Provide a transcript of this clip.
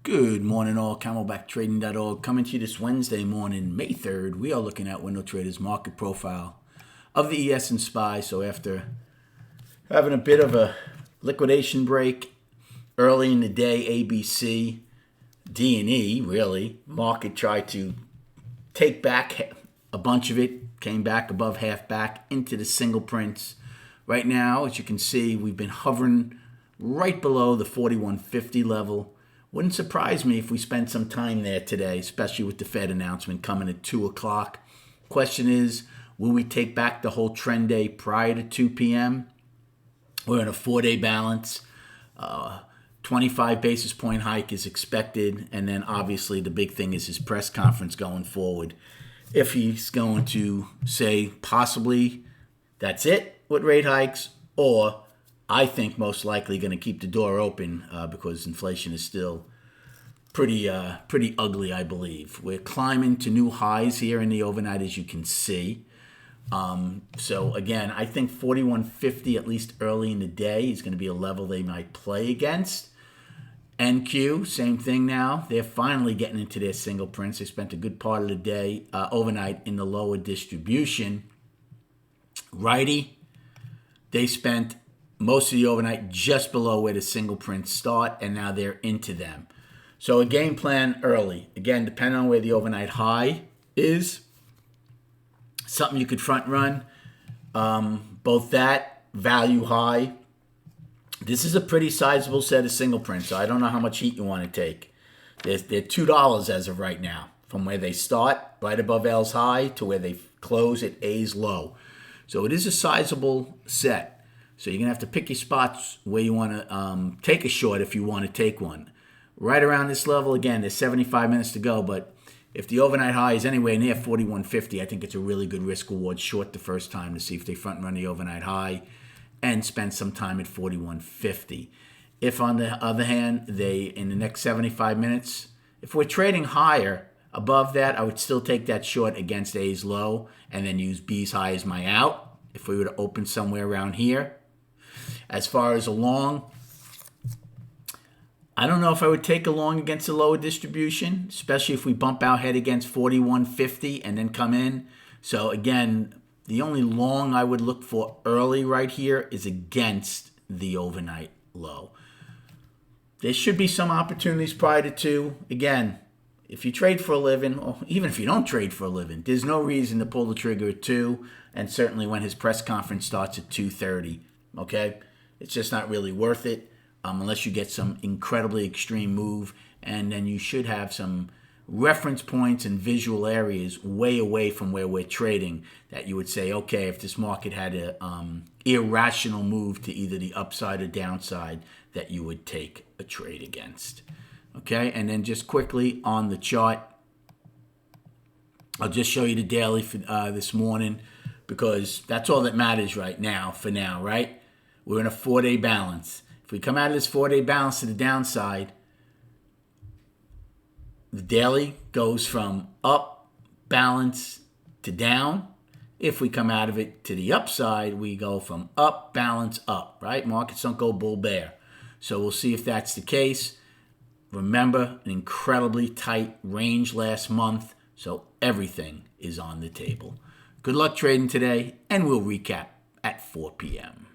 Good morning, all. CamelbackTrading.org coming to you this Wednesday morning, May 3rd. We are looking at Window Trader's market profile of the ES and SPY. So after having a bit of a liquidation break early in the day, ABC, D&E, really, market tried to take back a bunch of it, came back above half back into the single prints. Right now, as you can see, we've been hovering right below the 4150 level. Wouldn't surprise me if we spent some time there today, especially with the Fed announcement coming at 2 o'clock. Question is, will we take back the whole trend day prior to 2 p.m.? We're in a 4-day balance. 25 basis point hike is expected. And then obviously the big thing is his press conference going forward. If he's going to say possibly that's it with rate hikes, or I think most likely going to keep the door open because inflation is still pretty ugly, I believe. We're climbing to new highs here in the overnight, as you can see. So again, I think 4150, at least early in the day, is going to be a level they might play against. NQ, same thing now. They're finally getting into their single prints. They spent a good part of the day overnight in the lower distribution. Righty, they spent most of the overnight just below where the single prints start, and now they're into them. So a game plan early. Again, depending on where the overnight high is, something you could front run. Both that, value high. This is a pretty sizable set of single prints, so I don't know how much heat you want to take. They're $2 as of right now, from where they start, right above L's high, to where they close at A's low. So it is a sizable set. So you're going to have to pick your spots where you want to take a short if you want to take one. Right around this level, again, there's 75 minutes to go, but if the overnight high is anywhere near 4150, I think it's a really good risk-reward short the first time to see if they front-run the overnight high and spend some time at 4150. If, on the other hand, they, in the next 75 minutes, if we're trading higher above that, I would still take that short against A's low and then use B's high as my out if we were to open somewhere around here. As far as a long, I don't know if I would take a long against the lower distribution, especially if we bump our head against 4150 and then come in. So again, the only long I would look for early right here is against the overnight low. There should be some opportunities prior to 2. Again, if you trade for a living, or even if you don't trade for a living, there's no reason to pull the trigger at 2, and certainly when his press conference starts at 2:30. Okay? It's just not really worth it unless you get some incredibly extreme move, and then you should have some reference points and visual areas way away from where we're trading that you would say, okay, if this market had an irrational move to either the upside or downside, that you would take a trade against. Okay, and then just quickly on the chart, I'll just show you the daily for this morning because that's all that matters right now, for now, right? We're in a 4-day balance. If we come out of this 4-day balance to the downside, the daily goes from up, balance, to down. If we come out of it to the upside, we go from up, balance, up, right? Markets don't go bull bear. So we'll see if that's the case. Remember, an incredibly tight range last month, so everything is on the table. Good luck trading today, and we'll recap at 4 p.m.